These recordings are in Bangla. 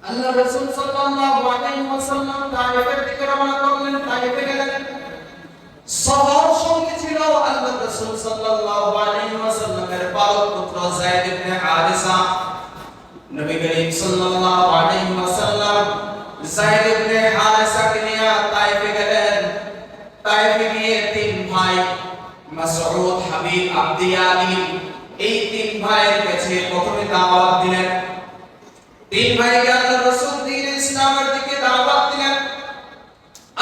আল্লাহ রাসূল সাল্লাল্লাহু আলাইহি ওয়াসাল্লাম তায়েফের দিকে রওনা করলেন। তায়েফে গেলেন। সফর সঙ্গী ছিল আল্লাহ রাসূল সাল্লাল্লাহু আলাইহি ওয়াসাল্লামের পালক পুত্র যায়েদ ইবনে হারিসা। নবী করিম সাল্লাল্লাহু আলাইহি ওয়াসাল্লাম যায়েদ ইবনে হারিসাকে নিয়ে তায়েফে গেলেন। তায়েফে গিয়ে তিন ভাই মাসউদ, হাবিব, আবদিয়ালি, এই তিন ভাইয়ের কাছে প্রথমে দাওয়াত দিলেন। তিন ভাইকে আল্লাহ রাসূল দ্বীন ইসলামের দিকে দাওয়াত দিলেন।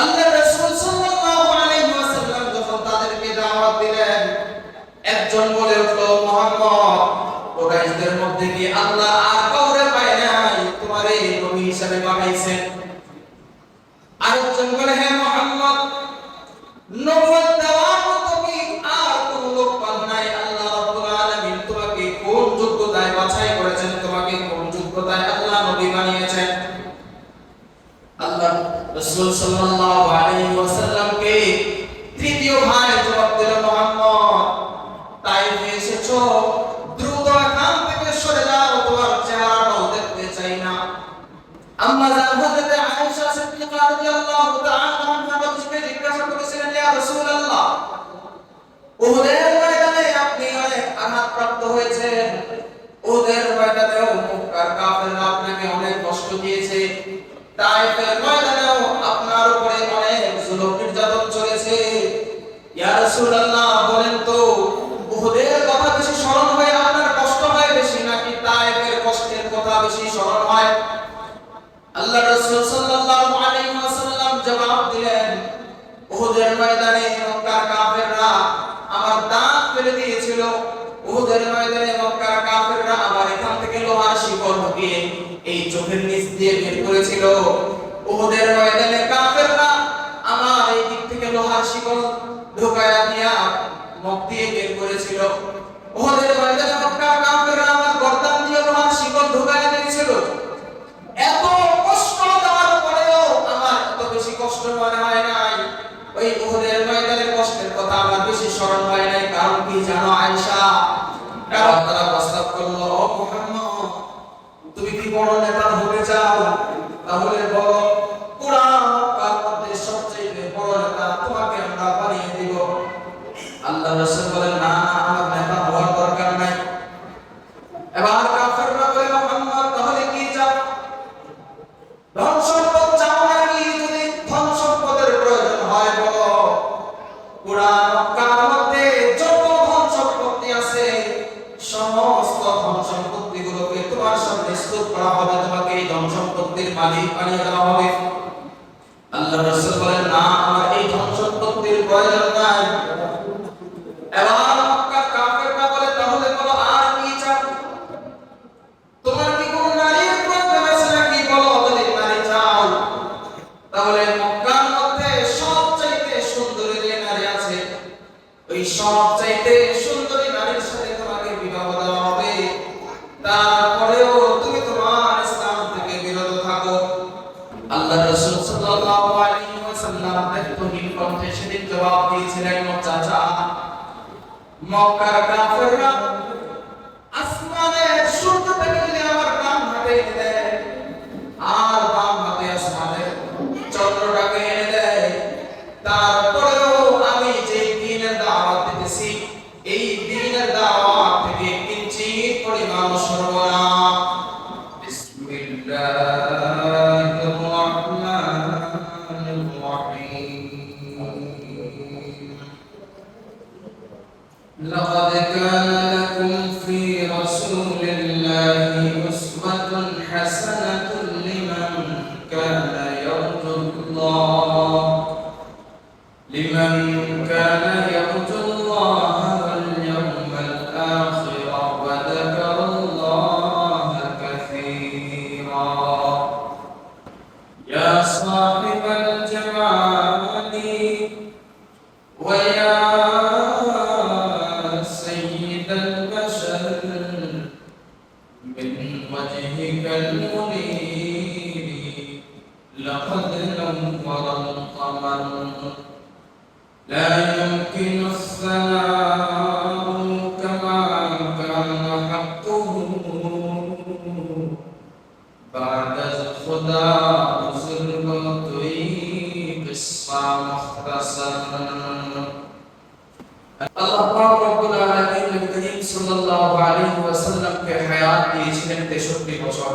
আল্লাহ রাসূল সাল্লাল্লাহু আলাইহি ওয়াসাল্লাম যখন তাদেরকে দাওয়াত দিলেন, একজন বলে উঠলো, মুহাম্মদ, কুরাইশদের মধ্যে কি আল্লাহ আর কাউরে পায় নাই, তোমারে নবী হিসেবে পাঠাইছেন? আরেকজন বলে, হ্যাঁ মুহাম্মদ, নবুয়ত দেওয়ার মতো কি আর কোন লোক পান নাই? আল্লাহ রাব্বুল আলামিন তোমাকে কোন যোগ্যতায় বাছাই করেছেন, তোমাকে কোন যোগ্যতায় আল্লাহ নবী বানিয়েছেন? আল্লাহ রাসূল সাল্লাল্লাহু আলাইহি ওয়াসাল্লামকে তৃতীয় ভাই জবাব দিল, মুহাম্মদ, তাইফে এসেছো, দ্রুত এখান থেকে সরে যাও, তোমার চেহারাটাও দেখতে চাই না। আম্মা জান হযরত আয়েশা সিদ্দিকা রাদিয়াল্লাহু তাআলা আনহা নবীকে জিজ্ঞাসা করেছিলেন, ইয়া রাসূলুল্লাহ, উহুদের ময়দানে আপনি অনেক আঘাতপ্রাপ্ত হয়েছেন, উহুদের ময়দানেও মক্কার কাফেররা আপনাকে অনেক কষ্ট দিয়েছে, তাইফের ময়দানেও আপনার উপরে অনেক জুলুম নির্যাতন চলেছে, ইয়া রাসূলুল্লাহ, বলেন তো উহুদের কথা বেশি স্মরণ হয়, আপনার কষ্ট হয় বেশি, নাকি তাইফের কষ্টের কথা বেশি স্মরণ হয়? আল্লাহ রাসূল সাল্লাল্লাহু আলাইহি ওয়াসাল্লাম জবাব দিলেন, উহুদের ময়দানে মক্কার কাফেররা আমার দাঁত ফেলে দিয়েছিল, উহুদের ময়দানে মক্কার কাফেররা আমার এখান থেকে লোহার শিকল ঢুকিয়ে এই চোখের নিচ দিয়ে বের করেছিল, উহুদের ময়দানে কাফেররা আমার এই দিক থেকে লোহার শিকল ঢোকায়া দিয়া মুখ দিয়ে বের করেছিল, উহুদের ময়দানে মক্কার কাফেররা আমার গর্দান দিয়ে লোহার শিকল ঢোকায়া দিয়েছিল। এত কষ্ট দেওয়ার পরেও আমার এত বেশি কষ্ট মনে হয় নাই, ওই উহুদের ময়দানের কষ্টের কথা আমার বেশি স্মরণ হয় নাই। কারণ কি জানো আয়েশা? কারণ তারা প্রস্তাব করলো, ও মুহাম্মদ, তুমি কি বড় নেতা হতে চাও? তাহলে বলো, কুরআন মক্কার মধ্যে সবচেয়ে বড় নেতা তোমাকে আমরা বানিয়ে দিব। আল্লাহ রাসূল বলেন, না না, আমার নেতা হওয়ার দরকার নাই। এবার কাফেররা বলে, মুহাম্মদ, তাহলে কি চাও? ধন সম্পদ চাও নাকি? যদি ধন সম্পদের প্রয়োজন হয় বলো, কুরআন মক্কার মধ্যে যত ধন সম্পত্তি আছে সমস্ত ধন সম্পত্তিগুলোকে তোমার সামনে স্তূপ করা হবে, তোমাকে এই ধন সম্পত্তির মালিক বানিয়ে দেওয়া হবে। আল্লাহ রাসূল বলেন, না, আমার এই ধন সম্পত্তির প্রয়োজন নাই। এবার মক্কার কাফেররা বলে, তাহলে বলো আর কি চাও? তোমার কি কোনো নারীর প্রয়োজন আছে নাকি? বলো, যদি নারী চাও তাহলে মক্কার মধ্যে সবচাইতে সুন্দরী যে নারী আছে, ওই সবচাইতে সুন্দরী নারীর সাথে তোমাকে বিবাহ দেওয়া হবে, তারপরেও তুমি তোমার ইসলাম থেকে বিরত থাকো। আল্লাহ রাসূল সাল্লাল্লাহু আলাইহি ওয়াসাল্লাম দায়িত্বহীন কণ্ঠে সেদিন জবাব দিয়েছিলেন, ও চাচা, মক্কার কাফেররা আসমানের সূর্য থেকে যদি আমার ডান হাতে এনে দেয় আর বাম হাতে আসমানের চন্দ্রটাকে এনে দেয়, তারপরেও আমি যে দ্বীনের দাওয়াত দিতেছি এই দ্বীনের দাওয়াত থেকে কিঞ্চিত পরিমাণ সরব না। বিসমিল্লাহির রাহমানির রাহিম। লাকাদ কানা লাকুম खुदा बुजुर्गों तुई बिस्मा मुख्तसर। अल्लाह पाक रब्बुल आलमीन नबी करीम सल्लल्लाहु अलैहि वसल्लम के हयात दिएছিলেন 63 বছর।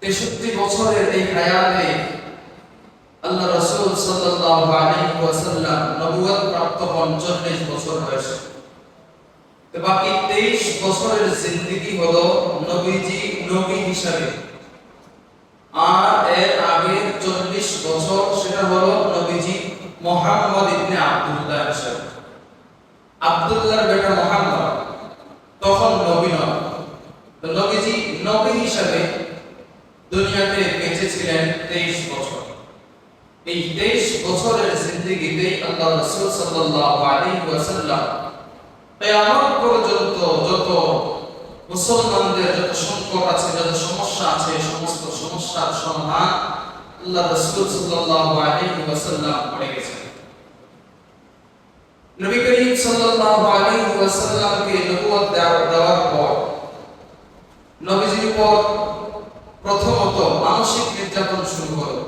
63 বছরের এই হায়াতে আল্লাহ রাসূল সাল্লাল্লাহু আলাইহি ওয়াসাল্লাম নবুয়ত প্রাপ্ত হন 40 বছর বয়সে। তো বাকি 23 বছরের জিন্দেগি হলো নবীজি নবী হিসাবে, আর এর আগে 40 বছর সেটা হলো নবীজি মুহাম্মদ ইবনে আব্দুল্লাহ হিসাবে। আব্দুল্লাহর বেটা মুহাম্মদ তখন নবী নয়। তো নবীজি নবী হিসাবে দুনিয়াতে বেঁচে ছিলেন 23 বছর। এই 23 বছরের জিন্দেগিতে আল্লাহ রাসূল সাল্লাল্লাহু আলাইহি ওয়াসাল্লাম কিয়ামত পর্যন্ত যত মুসলমানদের যত সংকট আছে, যত সমস্যা আছে, সমস্ত সমস্যার সমাধান আল্লাহ রাসূল সাল্লাল্লাহু আলাইহি ওয়াসাল্লাম করে গেছেন। নবী করিম সাল্লাল্লাহু আলাইহি ওয়াসাল্লামকে নবুয়ত দেওয়ার পর নবীজির উপর প্রথমত মানসিক নির্যাতন শুরু হলো।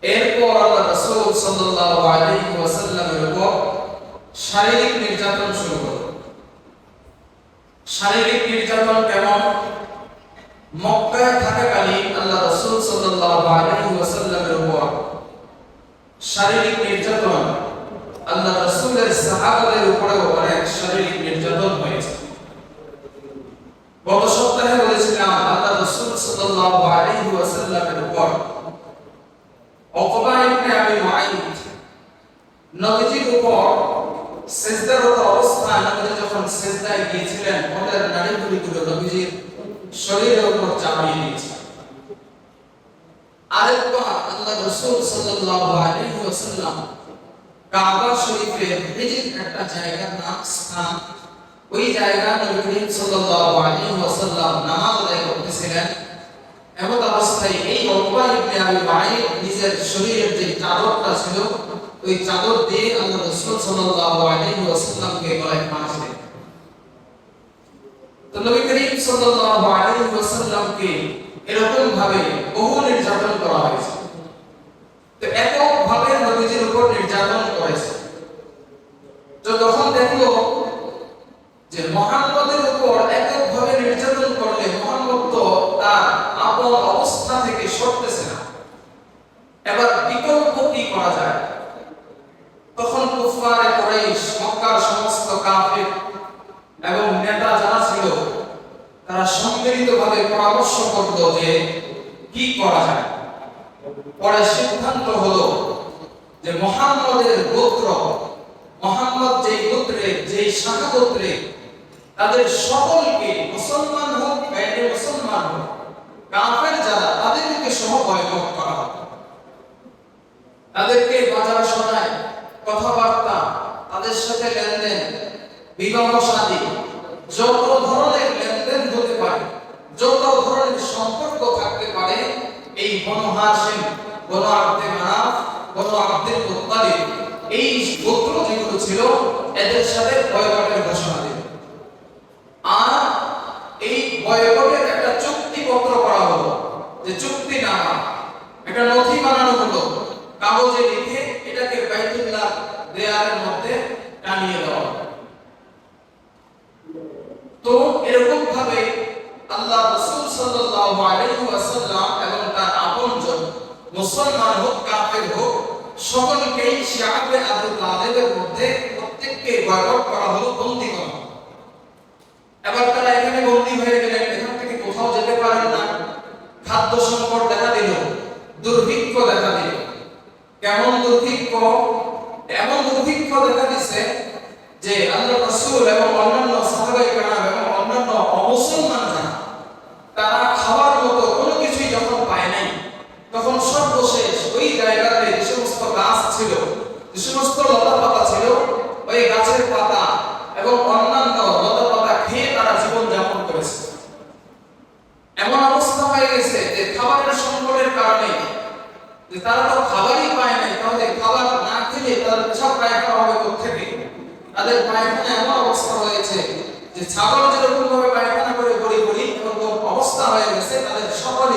এরপর আল্লাহ রাসূল সাল্লাল্লাহু আলাইহি ওয়াসাল্লামের উপর শারীরিক নির্যাতন শুরু হলো। শারীরিক নির্যাতন কেমন? মক্কায় থাকাকালীন আল্লাহ রাসূল সাল্লাল্লাহু আলাইহি ওয়াসাল্লামের উপর শারীরিক নির্যাতন, আল্লাহ রাসূলের সাহাবাদের উপরেও অনেক শারীরিক নির্যাতন হয়েছে। গত সপ্তাহে বলেছিলাম আল্লাহ রাসূল সাল্লাল্লাহু আলাইহি ওয়াসাল্লামের উপর উকবা ইবনে আবি মুআইদ নবীজির উপর সিজদারত অবস্থায় নবীজি যখন সিজদায় গিয়েছিলেন, ওদের নাড়িভুড়িগুলো নবীজির শরীরের উপর চাপিয়ে দিয়েছে। আরেকবার আল্লাহ রাসূল সাল্লাল্লাহু আলাইহি ওয়াসাল্লাম কাবা শরীফের হিজর একটা জায়গার নাম স্থান, ওই জায়গা নবী করিম সাল্লাল্লাহু আলাইহি ওয়াসাল্লাম নামাজ আদায় করতেছিলেন। এমন অবস্থায় এই উকবা ইবনে আবি মুআইদ নিজের শরীরের যে চাদরটা ছিল ওই চাদর দিয়ে আল্লাহ রাসূল সাল্লাল্লাহু আলাইহি ওয়াসাল্লামকে গলায় ফাঁস দেন। তো নবী করিম সাল্লাল্লাহু আলাইহি ওয়াসাল্লামকে এরকম ভাবে বহু নির্যাতন করা হয়েছে। তো একক ভাবে নবীজির উপর নির্যাতন করেছে। তো যখন দেখলো যে মুহাম্মদের উপর একক ভাবে নির্যাতন করলে মুহাম্মদ তো তার আপন অবস্থা থেকে সরতেছে না, এবার বিকল্প কি করা যায়? তখন কুফারে কুরাইশ, মক্কার সমস্ত কাফির এবং নেতা যারা ছিল তারা সম্মিলিতভাবে পরামর্শ করলো যে কি করা যায়। পরে সিদ্ধান্ত হলো যে মুহাম্মদের গোত্র, মুহাম্মদ যেই গোত্রে, যেই শাখা গোত্রে, তাদের সকলকে মুসলমান হোক বাইরে মুসলমান হোক কাফের যারা তাদেরকে সহ বয়কট করা হবে। তাদেরকে বাজার সদায় কথাবার্তা, তাদের সাথে লেনদেন, বিবাহ শাদী, যত ধরনের লেনদেন হতে পারে, যত ধরনের সম্পর্ক থাকতে পারে, এই বনু হাশিম, বনু আব্দে মানাফ, বনু আব্দুল মুত্তালিব, এই গোত্র যেগুলো ছিল এদের সাথে বয়কটের ঘোষণা দিল। আর এই বয়কটের একটা চুক্তিপত্র করা হলো, যে চুক্তিনামা, একটা নথি বানানো হলো, কাগজে লিখে এটাকে বাইতুল্লাহ দেয়ালের মধ্যে টানিয়ে দেওয়া। তো এরকম ভাবে আল্লাহ রাসূল সাল্লাল্লাহু আলাইহি ওয়াসাল্লাম এবং তার আপনজন মুসলমান হোক কাফের হোক সকলকেই শিয়াবে আবু তালেবের মধ্যে প্রত্যেককে বয়কট করা হলো, বন্দী করা হলো। এবার তারা এখানে বন্দী হয়ে গেলেন, এখান থেকে কোথাও যেতে পারেন না। খাদ্য সংকট দেখা দিল, দুর্ভিক্ষ দেখা দিল। কেমন দুর্ভিক্ষ? এমন দুর্ভিক্ষ দেখা দিছে যে আল্লাহ রাসূল এবং অন্যান্য সাহাবায়ে কেরাম এবং অন্যান্য অমুসলমান যারা, তারা খাওয়ার মতো কোনো কিছুই যখন পায় নাই, তখন সর্বশেষ ওই জায়গাতে যে সমস্ত গাছ ছিল, যে সমস্ত লতা পাতা ছিল, ওই গাছের পাতা এবং অন্যান্য লতা পাতা খেয়ে তারা জীবন যাপন করেছে। এমন অবস্থা হয়ে গেছে যে খাবারের সংকটের কারণে যে তারা তো খাবারই পায় নাই, তাহলে খাবার না খেলে তাদের পেশাব পায়খানা হবে কোত্থেকে? তাদের পায়খানা এমন অবস্থা হয়েছে যে ছাগল যেরকম ভাবে পায়খানা করে গড়ি গড়ি এরকম অবস্থা হয়ে গেছে, তাদের সকলে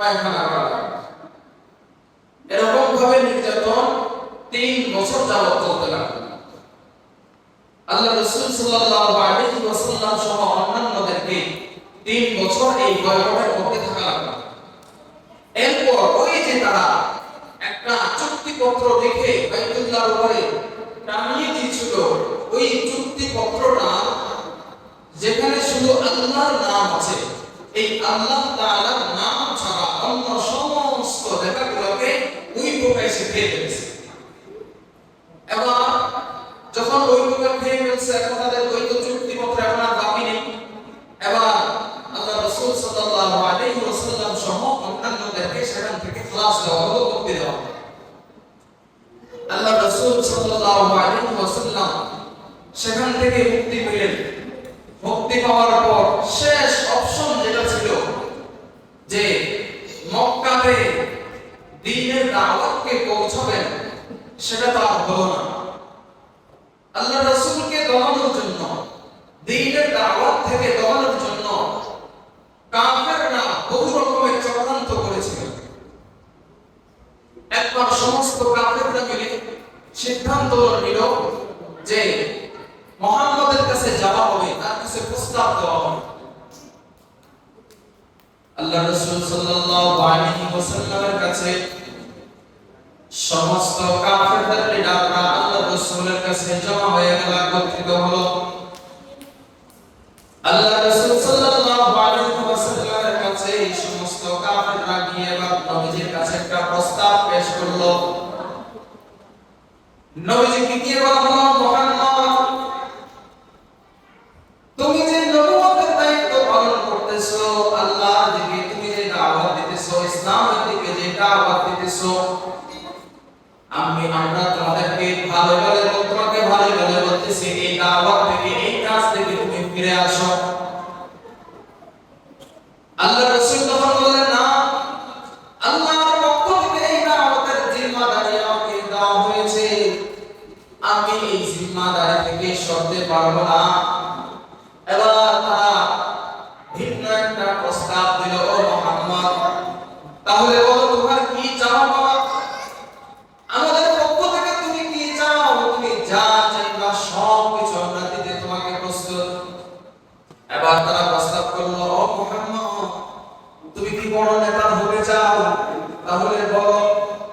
পায়খানা করা লাগবে। এরকম ভাবে নির্যাতন 3 বছর যাবত চলতে লাগলো। আল্লাহ রাসূল সাল্লাল্লাহু আলাইহি ওয়াসাল্লাম সহ অন্যান্যদেরকে 3 বছর এই ভয়াবহের মধ্যে থাকা লাগলো। এরপর ওই যে তারা একটা চুক্তিপত্র লিখে বাইতুল্লাহর উপরে টানিয়ে দিয়েছিল, ওই চুক্তিপত্রটা যেখানে শুধু আল্লাহর নাম আছে, এই আল্লাহ তাআলার নাম ছাড়া অন্য সমস্ত লেখাগুলোকে ওই বোকায় সে খেয়ে ফেলেছে। এবার যখন ওই বোকা খেয়ে ফেলছে, এখন তাদের ওই তো চুক্তিপত্র এখন আর বাকি নেই। এবার আল্লাহ রাসূল সাল্লাল্লাহু আলাইহি ওয়াসাল্লাম সহ অন্যান্যদেরকে সেখান থেকে খালাস দেওয়া হলো, মুক্তি দেওয়া হলো। আল্লাহ রাসূল সাল্লাল্লাহু আলাইহি ওয়াসাল্লাম সেখান থেকে মুক্তি পেলেন। মুক্তি পাওয়ার পর শেষ অপশন যেটা ছিল যে মক্কাতে দ্বীনের দাওয়াতকে পৌঁছাবেন, সেটা তো আর হলো না। আল্লাহ রাসূলকে দমানোর জন্য, দ্বীনের দাওয়াত থেকে দমানোর জন্য কাফেররা বহু রকমের চক্রান্ত করেছিল। একবার সমস্ত কাফেররা মিলে সিদ্ধান্ত নিল যে মুহাম্মদের কাছে যাওয়া হবে, তার কাছে প্রস্তাব দেওয়া হবে। আল্লাহ রাসূল সাল্লাল্লাহু আলাইহি ওয়াসাল্লামের কাছে সমস্ত কাফেরদের লিডাররা আল্লাহ রাসূলের কাছে জমা হয়ে গেল, একত্রিত হলো। আল্লাহ রাসূল সাল্লাল্লাহু আলাইহি ওয়াসাল্লামের কাছে এই সমস্ত কাফেররা গিয়ে এবার নবীজির কাছে একটা প্রস্তাব পেশ করলো। নবীজিকে গিয়ে বলা হলো, মুহাম্মদ, তুমি যে নবুয়তের দায়িত্ব পালন করতেছো, আল্লাহর দিকে তুমি যে দাওয়াত দিতেছো, ইসলামের দিকে যে দাওয়াত দিতেছো, আমরা তোমাদেরকে ভালো ভালো বলতেছি, এই দাওয়াত থেকে, এই কাজ থেকে তুমি ফিরে আসো। আল্লাহ রাসূল তখন বললেন, না, আল্লাহর পক্ষ থেকে এই দাওয়াতের জিম্মাদারি আমাকে দেওয়া হয়েছে, আমি এই জিম্মাদারি থেকে সরতে পারবো না। এবার তারা ভিন্ন একটা প্রস্তাব দিল, ও মুহাম্মদ, তাহলে বলো তোমার কি চাও? বাবা, আমাদের পক্ষ থেকে তুমি কি চাও? তুমি যা চাইবা সব কিছু আমরা দিতে তোমাকে প্রস্তুত। এবার তারা প্রস্তাব করলো, ও মুহাম্মদ, তুমি কি বড় নেতা হতে চাও? তাহলে বলো,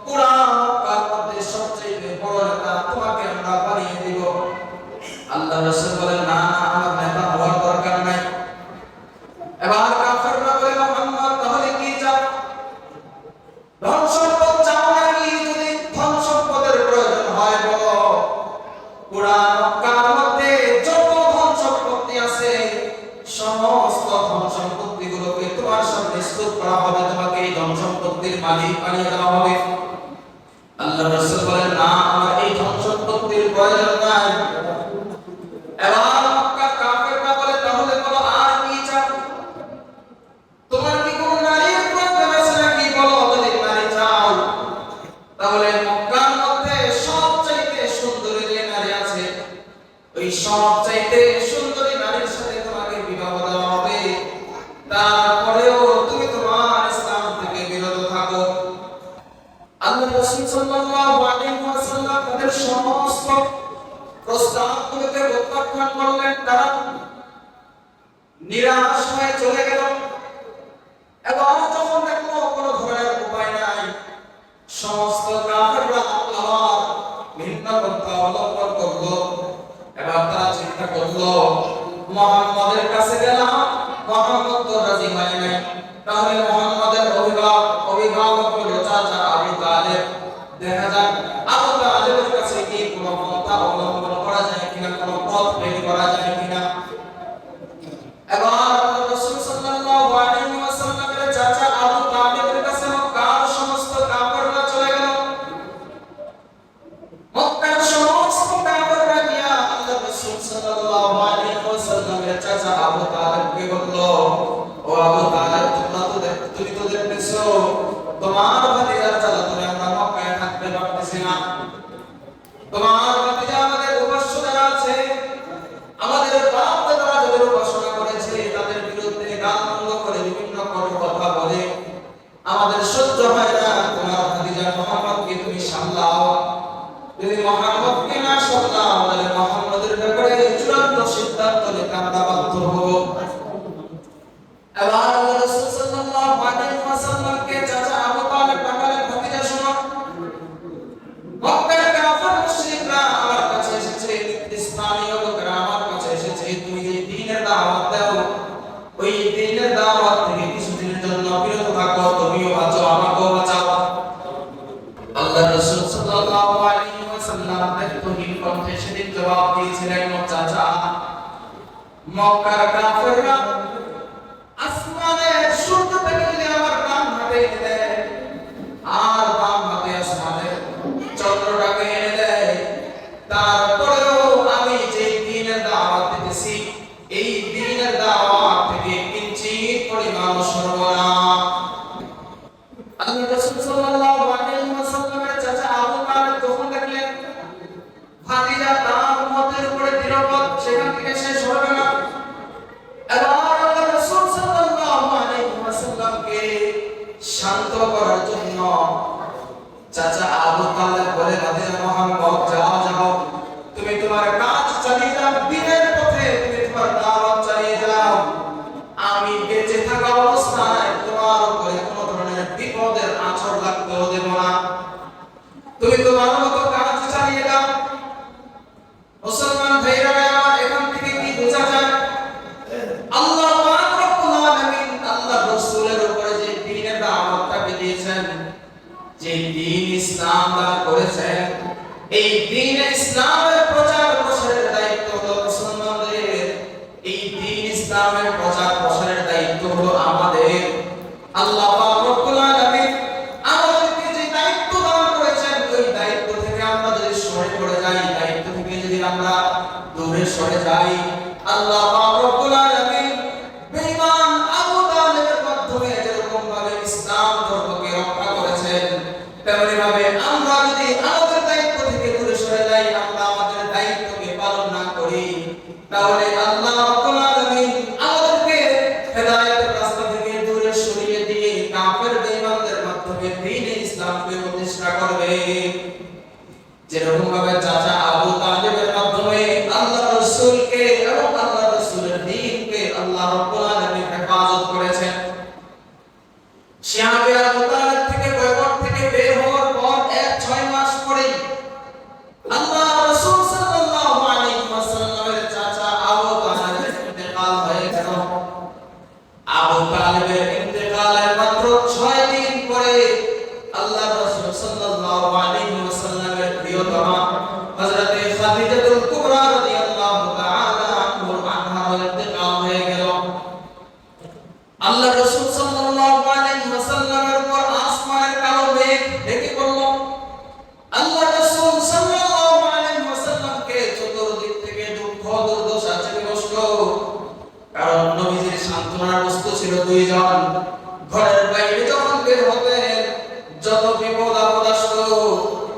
পুরা মক্কার মধ্যে সবচেয়ে বড় নেতা তোমাকে আমরা বানিয়ে দিব। আল্লাহ রাসূল বলেন, না না, আমার নেতা হওয়ার দরকার নাই। এবার কাফেররা বলে, মুহাম্মদ, তাহলে কি চাও? ধন সম্পদ চাও নাকি? যদি ধন সম্পদের প্রয়োজন হয় বলো, পুরা মক্কার মধ্যে যত ধন সম্পত্তি আছে সমস্ত ধন সম্পত্তিগুলোকে তোমার সামনে স্তূপ করা হবে, তোমাকে এই ধন সম্পত্তির মালিক বানিয়ে দেওয়া হবে। আল্লাহ রাসূল বলেন, না, আমার এই ধন সম্পত্তির প্রয়োজন নাই। এবার মক্কার কাফেররা বলে, তাহলে বলো আর কি চাও? তোমার কি কোনো নারীর প্রয়োজন আছে নাকি? বলো, যদি নারী চাও তাহলে মক্কার মধ্যে সবচাইতে সুন্দরী যে নারী আছে, ওই সবচাইতে সুন্দরী নারীর সাথে তোমাকে বিবাহ দেওয়া হবে, তারপরেও তুমি তোমার ইসলাম থেকে বিরত থাকো। আল্লাহ রাসূল সাল্লাল্লাহু আলাইহি ওয়াসাল্লাম তাদের সমস্ত প্রস্তাবগুলোকে প্রত্যাখ্যান করলেন। তারা নিরাশ হয়ে চলে গেল। এবার যখন দেখলো কোনো ধরনের উপায় নাই, সমস্ত কাফেররা আবার ভিন্ন পন্থা অবলম্বন করলো। এবার তারা চিন্তা করলো, মুহাম্মদের কাছে গেলাম, মুহাম্মদ তো রাজি হয় নাই, তাহলে মুহাম্মদের অভিভাবক হলো চাচা আবু তালেব। দেখা যাক আবু তালেবের কাছে কি কোনো পন্থা অবলম্বন করা যায় কিনা, কোনো পথ বের করা যায় কিনা। এবার রাসূল সাল্লাল্লাহু আলাইহি ওয়াসাল্লামের চাচা আবু তালেবের কাছে মক্কার সমস্ত কাফেররা চলে গেল। মক্কার সমস্ত কাফেররা গিয়া আল্লাহ রাসূল সাল্লাল্লাহু আলাইহি ওয়াসাল্লামের চাচা আবু তালেবকে বলল, ও আবু তালেব, তুমি তো দেখতেছো তোমার ভাতিজার জ্বালাতনে আমরা মক্কায় থাকতে পারতেছি না। তোমার ভাতিজা আমাদের উপাস্য যারা আছে, আমাদের বাপ দাদারা যাদের উপাসনা করেছে, তাদের বিরুদ্ধে গালমন্দ করে বিভিন্ন কটু কথা বলে আমাদের যদি মুহাম্মদকে না শুনতাম তাহলে মুহাম্মদের ব্যাপারে চূড়ান্ত সিদ্ধান্ত নিতে আমরা বাধ্য হব। এবার আল্লাহ রাসূল সাল্লাল্লাহু আলাইহি ওয়াসাল্লামকে চাচা আবু তালেব বললেন, ভাতিজা শোনো, মক্কার কাফির মুশরিকরা আমার কাছে এসেছে, স্থানীয় লোকেরা আমার কাছে এসেছে, তুমি যে দ্বীনের দাওয়াত দাও ওই দ্বীনের দাওয়াত থেকে কিছুদিনের জন্য বিরত থাকো, তুমিও বাঁচো আমাকেও বাঁচাও। আল্লাহ রাসূল সাল্লাল্লাহু আলাইহি ওয়াসাল্লাম দায়িত্বহীন কণ্ঠে সেদিন জবাব দিয়েছিলেন, চাচা মক্কার কাফিররা আসমানের সূর্য থেকে যদি আমার ডান হাতে এনে দেয় আর বাম হাতে আসমানের চন্দ্রটাকে এনে দেয়, তারপরেও আমি যে দ্বীনের দাওয়াত দিতেছি এই দ্বীনের দাওয়াত থেকে কিঞ্চিত পরিমাণ সরব না। আল্লাহ রাসূল সাল্লাল্লাহু আলাইহি ওয়াসাল্লামের চাচা আবু তালেব যখন দেখলেন ভাতিজা তার মতের উপরে দৃঢ়, সেখান থেকে সে সরবে না, এবার আল্লাহ রাসূল সাল্লাল্লাহু আলাইহি ওয়াসাল্লামকে শান্ত করার জন্য চাচা আবু তালেব বলে, ভাতিজা মুহাম্মদ যাও যাও, তুমি তোমার কাজ চালিয়ে যাও, দ্বীনের পথে তুমি তোমার দাওয়াত চালিয়ে যাও, আমি বেঁচে থাকা অবস্থায় তোমার উপরে কোনো ধরনের বিপদের আঁচড় লাগতেও দেব না, তুমি তোমার মতো কাজ চালিয়ে যাও। মুসলমান ভাইরা আমার, এখান থেকে কি বোঝা যায়? আল্লাহ পাক রব্বুল আলামিন আল্লাহ রাসূলের উপরে যে দ্বীনের দাওয়াতটাকে দিয়েছেন, যে দ্বীন ইসলাম দান করেছেন, এই দ্বীন ইসলামের প্রচার প্রসারের দায়িত্ব হলো মুসলমানদের, এই দ্বীন ইসলামের প্রচার প্রসারের দায়িত্ব হলো আমাদের। আল্লাহ পাক রব্বুল আলামিন আমাদেরকে যে দায়িত্ব দান করেছেন, ওই দায়িত্ব থেকে আমরা যদি সরে পড়ে যাই, দায়িত্ব থেকে যদি আমরা দূরে সরে যাই, আল্লাহ পাক রব্বুল আলামিন বেঈমান আবু তালেবের মাধ্যমে যেরকম ভাবে ইসলাম ধর্মকে রক্ষা করেছেন, তেমনি ভাবে আমরা যদি আমাদের দায়িত্ব থেকে দূরে সরে যাই, আমরা আমাদের দায়িত্বকে পালন না করি, তাহলে আল্লাহ রাব্বুল আলামিন আমাদেরকে হেদায়েতের রাস্তা থেকে দূরে সরিয়ে দিয়ে কাফের বেঈমানদের মাধ্যমে দ্বীনে ইসলামকে প্রতিষ্ঠা করবে। যেরকম ভাবে চাচা আবু তালেবের মাধ্যমে আল্লাহ রাসূলকে এবং আল্লাহ রাসূলের দ্বীনকে আল্লাহ রাব্বুল আলামিন হেফাজত করেছেন। শিয়াবে আবু তালেব থেকে বয়কট থেকে বের হওয়ার পর 6 মাস পরেই আল্লাহ রাসূল সাল্লাল্লাহু আলাইহি ওয়াসাল্লামের চাচা আবু তালেবের ইন্তেকাল হয়ে গেল। আবু তালেবের ইন্তেকালের মাত্র 6 দিন পরে আল্লাহ রাসূল সাল্লাল্লাহু আলাইহি ওয়াসাল্লামের প্রিয়তমা হযরত খাদিজাতুল কুবরা রাদিয়াল্লাহু তাআলা আনহার ইন্তেকাল হয়ে গেল। আল্লাহ রাসূল সাল্লাল্লাহু আলাইহি ওয়াসাল্লামের উপর আসমানের কালো মেঘ ঢেকে পড়ল। আল্লাহ রাসূল সাল্লাল্লাহু আলাইহি ওয়াসাল্লামকে চতুর্দিক থেকে দুঃখ দুর্দশা চেপে বসলো, কারণ নবীজির সান্ত্বনার বস্তু ছিল দুইজন। ঘরের বাইরে যখন বের হতেন, যত বিপদ আপদ আসতো,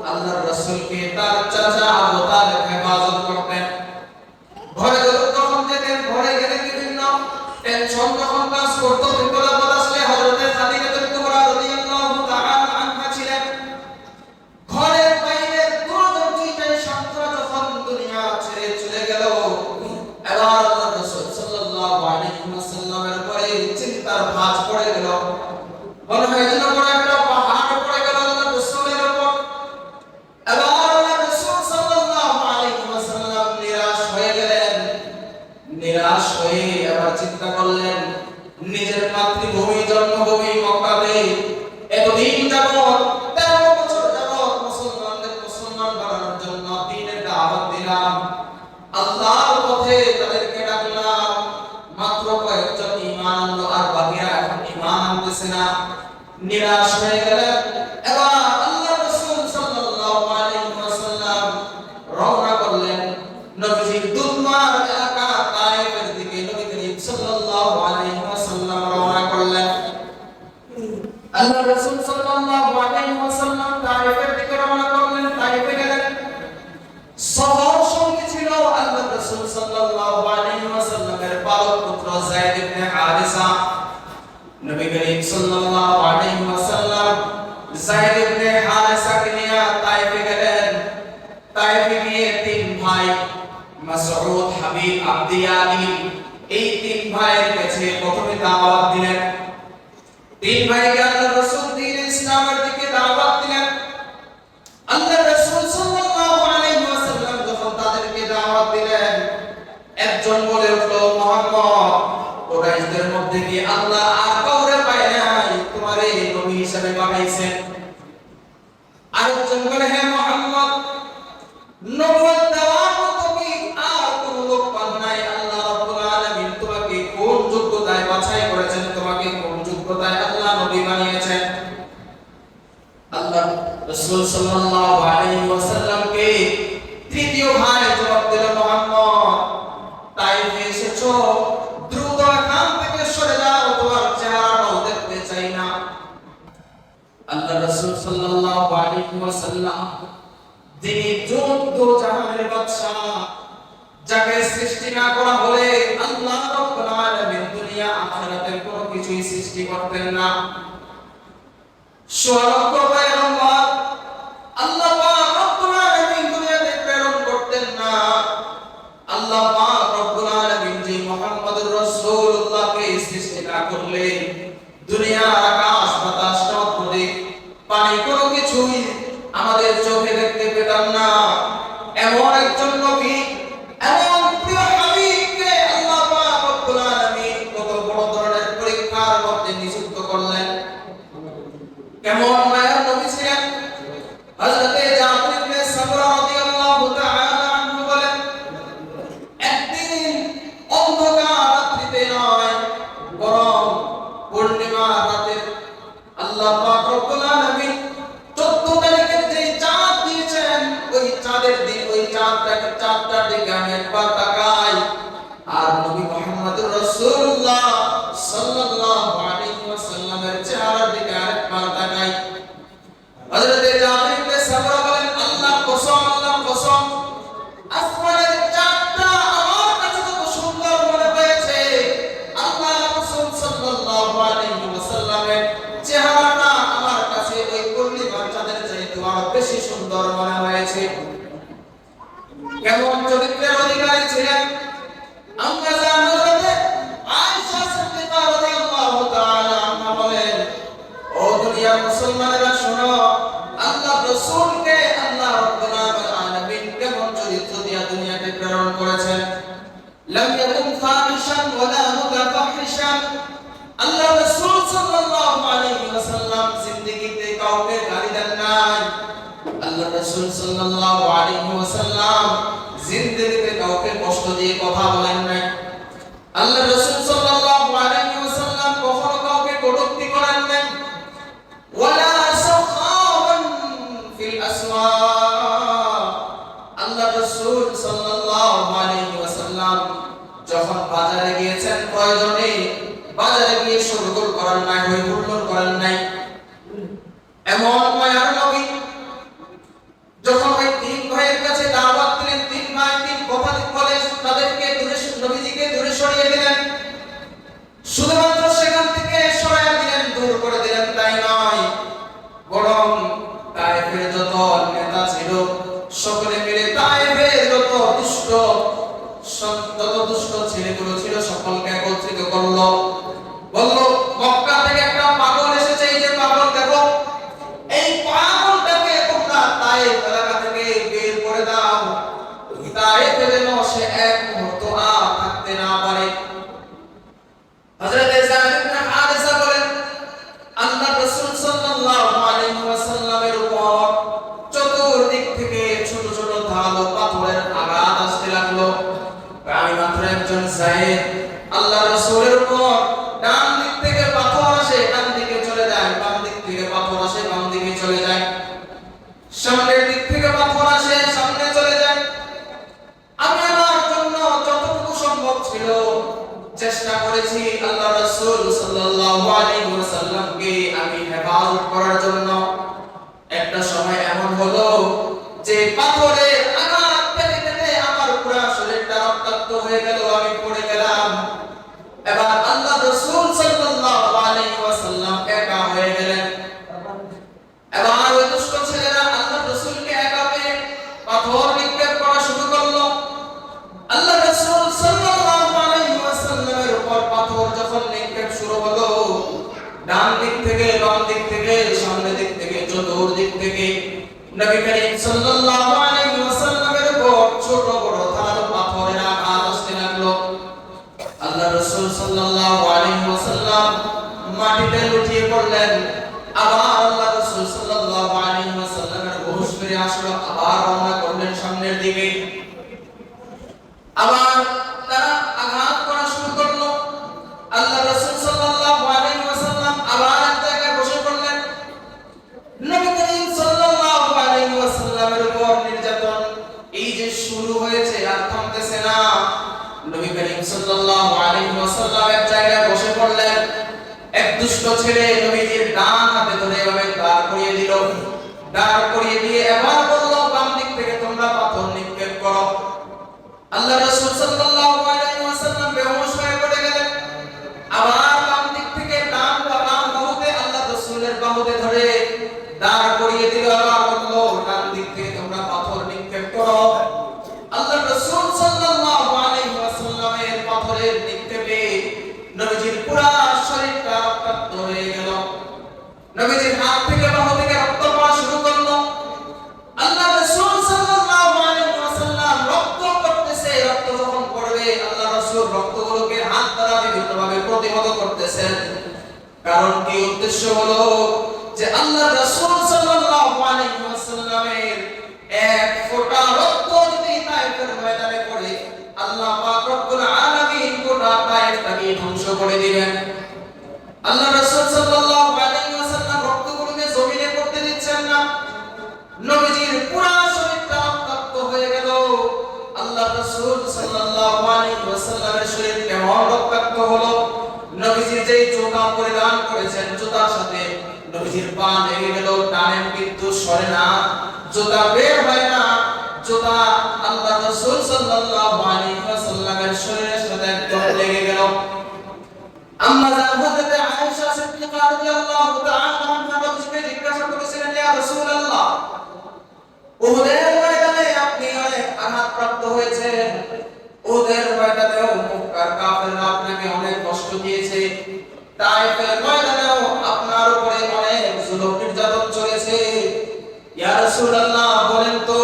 আল্লাহর রাসূলকে তার চাচা আবু তালেব হেফাজত করতেন। ঘরে যখন যেতেন, ঘরে গেলে বিভিন্ন টেনশন যখন কাজ করতো, বিপদ আপদ আসলে হযরত খাদিজাতুল কুবরা রাদিয়াল্লাহু তাআলা আনহা ছিলেন। ঘরের বাইরে দুজন দুইটাই সান্ত্বনা যখন দুনিয়া ছেড়ে চলে গেল, এবার আল্লাহ রাসূল সাল্লাল্লাহু আলাইহি ওয়াসাল্লামের উপরে চিন্তার ভাঁজ পড়ে গেল। মনে হয় যেন বড় একটা পাহাড় পড়ে গেল আল্লাহ রাসূলের উপর। এবার আল্লাহ রাসূল সাল্লাল্লাহু আলাইহি ওয়াসাল্লাম নিরাশ হয়ে গেলেন। নিরাশ হয়ে আবার চিন্তা করলেন, নিজের মাতৃভূমি জন্মভূমি মক্কাতে এতদিন যাবত 13 বছর যাবত মুসলমানদের মুসলমান বানানোর জন্য দ্বীনের দাওয়াত দিলাম, আল্লাহর পথে তাদেরকে ডাকলাম, মাত্র কয়েকজন ঈমান আনলো আর বাকিরা এখন ঈমান আনতেছে না। নিরাশ হয়ে গেলেন। এবার আল্লাহ রাসূল সাল্লাল্লাহু আলাইহি ওয়াসাল্লাম রওনা করলেন নবীজির দুধমার এলাকা তায়েফের দিকে। নবী করিম সাল্লাল্লাহু আলাইহি ওয়াসাল্লাম রওনা করলেন। আল্লাহ রাসূল সাল্লাল্লাহু আলাইহি ওয়াসাল্লাম তায়েফের দিকে রওনা করলেন। তায়েফে গেলেন। সফর সঙ্গী ছিল আল্লাহ রাসূল সাল্লাল্লাহু আলাইহি ওয়াসাল্লামের পালক পুত্র যায়েদ ইবনে হারিসা। নবী করিম সাল্লাল্লাহু আলাইহি ওয়াসাল্লাম যায়েদ ইবনে হারিসাকে নিয়ে তায়েফে গেলেন। মাসউদ, হাবিব, আব্দিয়ালি, এই তিন ভাইয়ের কাছে প্রথমে দাওয়াত দিলেন। তিন ভাইকে আল্লাহ রাসূল দ্বীন ইসলামের দিকে দাওয়াত দিলেন। আল্লাহ রাসূল সাল্লাল্লাহু আলাইহি ওয়াসাল্লাম যখন তাদেরকে দাওয়াত দিলেন, একজন বলে উঠল, মুহাম্মদ, কুরাইশদের মধ্যে কি আল্লাহ আর কাউরে পায় নাই, তোমারে নবী হিসেবে পাঠাইছেন? আরেকজন বলে, হ্যাঁ মুহাম্মদ, নবুয়ত দেওয়ার মতো কি আর কোন লোক পান নাই? আল্লাহ রাব্বুল আলামিন তোমাকে কোন যোগ্যতায় বাছাই করেছেন, তোমাকে কোন যোগ্যতায় আল্লাহ নবী বানিয়েছেন? আল্লাহ রাসূল সাল্লাল্লাহু আলাইহি ওয়াসাল্লামকে তৃতীয় ভাই জবাব দিল, মুহাম্মদ, তাইফে এসেছো, দ্রুত এখান থেকে সরে যাও, তোমার চেহারাটাও দেখতে চাই না। আল্লাহ রাসূল সাল্লাল্লাহু আলাইহি ওয়াসাল্লাম, যিনি চৌদ্দ জাহানের বাদশা, যাকে সৃষ্টি না করা হলে আল্লাহ রাব্বুল আলামিন দুনিয়া আখিরাতের কোনো কিছুই সৃষ্টি করতেন না। সোয়ালক্ষ পয়গম্বর আল্লাহ পাক রব্বুল আলামিন দুনিয়াতে প্রেরণ করতেন না। আল্লাহ পাক রব্বুল আলামিন যে মুহাম্মদুর রাসূলুল্লাহকে সৃষ্টি না করলে দুনিয়ার আকাশ বাতাস নদী পানি কোনো কিছুই আমাদের চোখে দেখতে পেতাম না। এমন একজন নবী, এমন প্রিয় হাবিবকে আল্লাহ পাক রব্বুল আলামিন কত বড় ধরনের পরীক্ষার মধ্যে নিযুক্ত করলেন। কেমন মায়ার নবী ছিলেন? হযরতে জাফর ইবনে সাবরা রাদিয়াল্লাহু তাআলা আনহু বলেন, একদিন অন্ধকার রাত্রিতে নয়, বরং পূর্ণিমা রাতে আল্লাহ পাক রব্বুল আলামিন 14 তারিখের যে চাঁদ দিয়েছেন, ওই চাঁদের দিন ওই চাঁদটার দিকে আমি একবার তাকাই, আর নবী মুহাম্মদুর রাসূলুল্লাহ সাল্লাল্লাহু আলাইহি ওয়াসাল্লামের চেহারার দিকে আরেকবার তাকাই। হযরতে জাফর ইবনে সাবরা বলেন, আল্লাহর কসম, আল্লাহর কসম, আসমানের চাঁদটা আমার কাছে কত সুন্দর মনে হয়েছে, আল্লাহ রাসূল সাল্লাল্লাহু আলাইহি ওয়াসাল্লামের চেহারাটা আমার কাছে ওই পূর্ণিমার চাঁদের চাইতে আরো বেশি সুন্দর মনে হয়েছে। কেমন চরিত্রের অধিকারী ছিলেন? আমরা জানি হযরতে আয়েশা সিদ্দিকা রাদিয়াল্লাহু তাআলা আনহা বলেন, ও দুনিয়ার মুসলমানেরা শোনো, আল্লাহ রাসূলকে আল্লাহ রাব্বুল আলামিন কেমন চরিত্র দিয়ে দুনিয়াতে প্রেরণ করেছেন। লাম ইয়াকুন ফাহিশান ওয়ালা মুতাফাহিশান। আল্লাহ রাসূল সাল্লাল্লাহু আলাইহি ওয়াসাল্লাম জিন্দেগিতে কাউকে গালি দেন নাই। আল্লাহ রাসূল সাল্লাল্লাহু আলাইহি ওয়াসাল্লাম জিন্দেগিতে কাউকে কষ্ট দিয়ে কথা বলেন নাই। আল্লাহ রাসূল সাল্লাল্লাহু আলাইহি ওয়াসাল্লাম কখনো কাউকে কটূক্তি করেন নাই। ওয়ালা সাখাওয়ান ফিল আসওয়াক। আল্লাহ রাসূল সাল্লাল্লাহু আলাইহি ওয়াসাল্লাম যখন বাজারে গিয়েছেন, প্রয়োজনে বাজারে গিয়ে শোরগোল করেন নাই, হই হুল্লোড় করেন নাই। এমন মায়ার নবী যখন ওই তিন ভাইয়ের কাছে দাওয়াত দিলেন, তিন ভাই তিন কথা বলে তাদেরকে নবীজিকে দূরে সরিয়ে দিলেন। শুধুমাত্র সেখান থেকে সরাইয়া দিলেন, দূর করে দিলেন তাই নয়, বরং তায়েফের যত নেতা ছিল সকলে মিলে তায়েফের যত দুষ্ট ছেলেগুলো ছিল সকলকে একত্রিত করলো। বলল, মক্কা থেকে একটা পাগল এসেছে, এই যে পাগল দেখো, এই পাগলটাকে তোমরা তায়েফ এলাকা থেকে বের করে দাও, তায়েফে যেন সে এক মুহূর্ত আর থাকতে না পারে। হযরত যায়েদ ইবনে হারিসা বলেন, আল্লাহ রাসূল সাল্লাল্লাহু আলাইহি ওয়াসাল্লামের উপর চতুর্দিক থেকে ছোট ছোট ধারালো পাথরের আঘাত আসতে লাগলো। আমি মাত্র একজন যায়েদ, আল্লাহ রাসূলের উপর ডান দিক থেকে পাথর আসে ডান দিকে চলে যায়, বাম দিক থেকে পাথর আসে বাম দিকে চলে যায়, সামনের দিক থেকে পাথর আসে সামনে চলে যায়। আমি আমার জন্য যতটুকু সম্ভব ছিল চেষ্টা করেছি আল্লাহ রাসূল সাল্লাল্লাহু আলাইহি ওয়াসাল্লামকে আমি হেফাজত করার জন্য। একটা সময় এমন হলো যে পাথরের আঘাত পেতে পেতে আমার পুরো শরীরটা রক্তাক্ত হয়ে গেল, আমি পড়ে গেলাম। এবার আল্লাহ রাসূল সাল্লাল্লাহু আলাইহি ওয়াসাল্লাম একা হয়ে গেলেন। এবার ওই দুষ্ট ছেলেরা আল্লাহ রাসূলকে একা পেয়ে পাথর নিক্ষেপ করা শুরু করলো। থেকে, সামনে দিক থেকে, চতুর্দিক থেকে নবী করিম সাল্লাল্লাহু আলাইহি ওয়াসাল্লামের উপর ছোট বড় ধারালো পাথরের আঘাত আসতে লাগলো। আল্লাহ রাসূল সাল্লাল্লাহু আলাইহি ওয়াসাল্লাম মাটিতে লুটিয়ে পড়লেন। আবার আল্লাহ রাসূল সাল্লাল্লাহু আলাইহি ওয়াসাল্লামের হুঁশ ফিরে আসলো। আবার রওনা করলেন সামনের দিকে। আবার তারা আঘাত করা শুরু করলো। আল্লাহ রাসূল সাল্লাল্লাহু আলাইহি ওয়াসাল্লাম আবার এক জায়গায় বসে পড়লেন। নবী করিম সাল্লাল্লাহু আলাইহি ওয়াসাল্লামের উপর নির্যাতন এই যে শুরু হয়েছে আর থামতেছে না। নবী করিম সাল্লাল্লাহু আলাইহি ওয়াসাল্লাম এক জায়গায় বসে পড়লেন। এক দুষ্ট ছেলে নবীজির ডান হাতে ধরে এভাবে দাঁড় করিয়ে দিল। দাঁড় করিয়ে দিয়ে এবার বলল, বাম দিক থেকে তোমরা পাথর নিক্ষেপ করো। আল্লাহ রাসূল সাল্লাল্লাহু আলাইহি ওয়াসাল্লাম বেহুশ হয়ে পড়ে গেলেন। আবার বাম দিক থেকে ডান বাহুতে আল্লাহ রাসূলের বাহুতে ধরে দাঁড় করিয়ে দিল। আবার বলল, ডান দিক থেকে তোমরা পাথর নিক্ষেপ করো। আল্লাহ রাসূল সাল্লাল্লাহু আলাইহি ওয়াসাল্লামের পাথরের নিক্ষেপে নবীজির পুরো শরীরটা রক্তাক্ত হয়ে গেল। নবীজির হাত থেকে বাহু থেকে রক্ত পড়া শুরু করলো। আল্লাহ রাসূল সাল্লাল্লাহু আলাইহি ওয়াসাল্লাম রক্ত পড়তেছে। রক্ত যখন পড়বে আল্লাহ রাসূল রক্তগুলোকে হাত দ্বারা বিভিন্নভাবে প্রতিহত করতেছেন। কারণ কি উদ্দেশ্য হলো যে আল্লাহ রাসূল সাল্লাল্লাহু আলাইহি ওয়াসাল্লামের এক ফোঁটা রক্ত যদি তায়েফের ময়দানে পড়ে আল্লাহ পাক রব্বুল আলামিন গোটা তায়েফটাকে ধ্বংস করে দিবেন। আল্লাহ রাসূল সাল্লাল্লাহু আলাইহি ওয়াসাল্লাম রক্তগুলোকে জমিনে পড়তে দিচ্ছেন না। নবীজির পুরো শরীরটা রক্তাক্ত হয়ে গেল। আল্লাহ রাসূল সাল্লাল্লাহু আলাইহি ওয়াসাল্লামের শরীর কেমন রক্তাক্ত হলো? নবীজির যেই জুতা পরিধান করেছেন জুতার সাথে নবীজির পা লেগে গেল। টানেন কিন্তু সরে না, জুতা বের হয় না। জুতা আল্লাহ রাসূল সাল্লাল্লাহু আলাইহি ওয়াসাল্লামের শরীরের সাথে একদম লেগে গেল। আম্মা জান হযরত আয়েশা সিদ্দিকা রাদিয়াল্লাহু তাআলা আনহা নবীকে জিজ্ঞাসা করেছিলেন, ইয়া রাসূলুল্লাহ, উহুদের ময়দানে আপনি অনেক আঘাতপ্রাপ্ত হয়েছেন। উহুদের ময়দানেও মক্কার কাফেররা আপনাকে অনেক কষ্ট দিয়েছে। তায়েফের ময়দানেও আপনার উপরে অনেক জুলুম নির্যাতন চলেছে। ইয়া রাসূলুল্লাহ, বলেন তো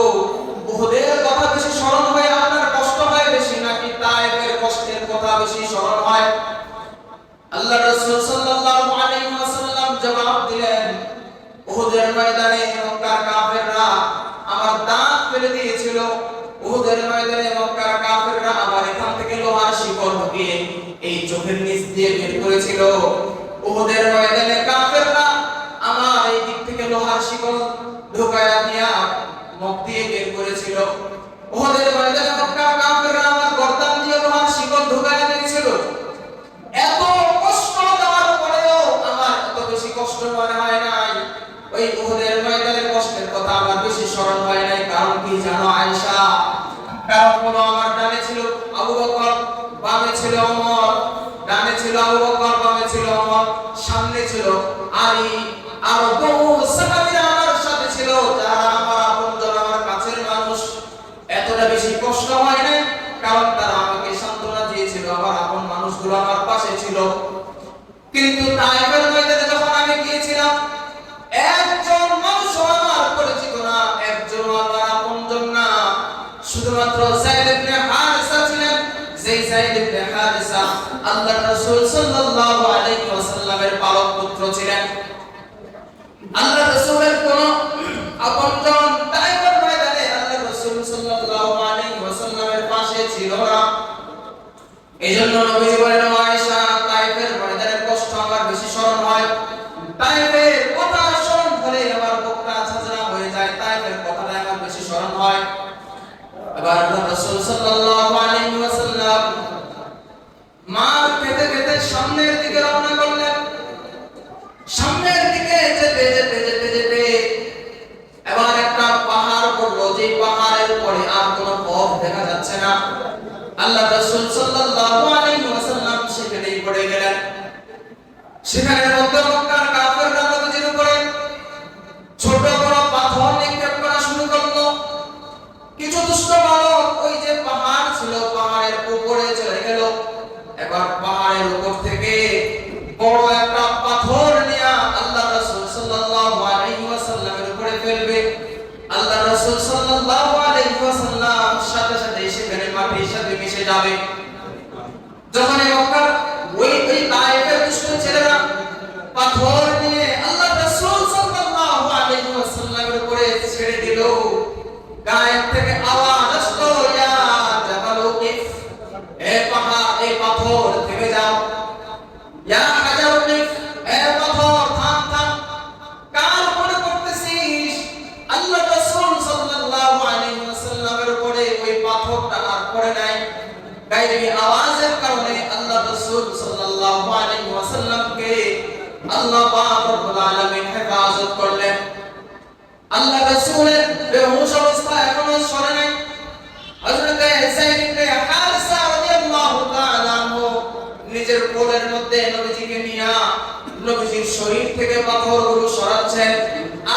উহুদের কথা বেশি স্মরণ হয় আপনার কষ্ট হয় বেশি, নাকি তায়েফের কষ্টের কথা বেশি স্মরণ হয়? আল্লাহ রাসূল সাল্লাল্লাহু আলাইহি ওয়াসাল্লাম জবাব দিলেন, উহুদের ময়দানে মক্কার কাফেররা আমার দাঁত ফেলে দিয়েছিল। উহুদের ময়দানে মক্কার কাফেররা আমার এখান থেকে লোহার শিকল ঢুকিয়ে এই চোখের নিচ দিয়ে বের করেছিল। উহুদের ময়দানে কাফেররা আমার এই দিক থেকে লোহার শিকল ঢুকায়া দিয়া মুখ দিয়ে বের করেছিল। উহুদের ময়দানে মক্কার কাফেররা আমার গর্দান দিয়ে লোহার শিকল ঢুকায়া দিয়েছিল। এত কষ্ট দেওয়ার পরেও আমার এত বেশি কষ্ট মনে হয় নাই। ওই উহুদের ময়দানের কষ্টের কথা আমার বেশি স্মরণ হয় নাই। কারণ কি জানো আয়েশা? কারণ হলো আমার ডানে ছিল আবু বকর, বামে ছিল ওমর। ডানে ছিল আবু বকর, বামে ছিল ওমর, সামনে ছিল আলী। আর বহু সাহাবীরা আমার সাথে ছিল, যারা আমার আপনজন, আমার কাছের মানুষ। এতটা বেশি কষ্ট হয় নাই কারণ তারা আমাকে সান্ত্বনা দিয়েছিল। আমার আপন মানুষগুলো আমার পাশে ছিল। কিন্তু তায়েফের ময়দানে যখন আমি গিয়েছিলাম, একজন মানুষ আমার পরিচিত না, একজন আমার আপনজন না। শুধুমাত্র যায়েদ ইবনে হারিসা ছিলেন। যেই যায়েদ ইবনে হারিসা আল্লাহর রাসূল সাল্লাল্লাহু আলাইহি ওয়াসাল্লামের পালক পুত্র ছিলেন। আল্লাহ রাসূলের কোন আপনজন তায়েফের ময়দানে আল্লাহ রাসূল সাল্লাল্লাহু আলাইহি ওয়াসাল্লামের পাশে ছিল না। এইজন্য নবী বলেন, আয়েশা, তায়েফের ময়দানের কষ্ট আমার বেশি স্মরণ হয়। তায়েফের কথা স্মরণ করে আমার বুকটা ঝাঁঝরা হয়ে যায়। তায়েফের কথাটা আমার বেশি স্মরণ হয়। এবার আল্লাহ রাসূল সাল্লাল্লাহু আলাইহি ওয়াসাল্লাম মার খেতে খেতে সামনের দিকে রওনা করলেন। সামনের দিকে যেতে যেতে যেতে যেতে এবার একটা পাহাড় পড়লো, যে পাহাড়ের উপরে আর কোনো পথ দেখা যাচ্ছে না। আল্লাহ রাসূল সাল্লাল্লাহু আলাইহি ওয়াসাল্লাম সেখানেই পড়ে গেলেন। সেখানে মক্কার কাফেররা নবীজির উপরে ছোট বড় পাথর নিক্ষেপ করা শুরু করলো। কিছু দুষ্ট বালক ওই যে পাহাড় ছিল পাহাড়ের উপরে চলে গেল। এবার পাহাড়ের উপর থেকে বড় একটা পাথর নিয়ে আল্লাহ রাসূল সাল্লাল্লাহু যাবে। যখন মক্কার ওই তায়েফের দুষ্ট ছেলেরা পাথর নিয়ে আল্লাহ রাসূল সাল্লাল্লাহু আলাইহি ওয়াসাল্লামের উপরে ছেড়ে দিল, গায়ের থেকে আওয়াজ আসলো, ইয়া জাবাল উকিফ, এ পাহাড়, এই পাথর থেমে যাও, ইয়া হাজার উকিফ, এ পাথর থাম থাম। কার উপরে করতেছিস? আল্লাহ রাসূল সাল্লাল্লাহু আলাইহি ওয়াসাল্লামের উপরে ওই পাথরটা আর পড়ে নাই। গায়েবী আওয়াজের কারণে আল্লাহ রাসূল সাল্লাল্লাহু আলাইহি ওয়াসাল্লামকে আল্লাহ পাক রব্বুল আলামিন হেফাজত করলেন। আল্লাহ রাসূলের বেহুশ অবস্থা এখনো সরে নাই। হযরত যায়েদ ইবনে হারিসা রাদিয়াল্লাহু তাআলা আনহু নিজের কোলের মধ্যে নবীজিকে নিয়া নবীজির শরীর থেকে পাথরগুলো সরাচ্ছেন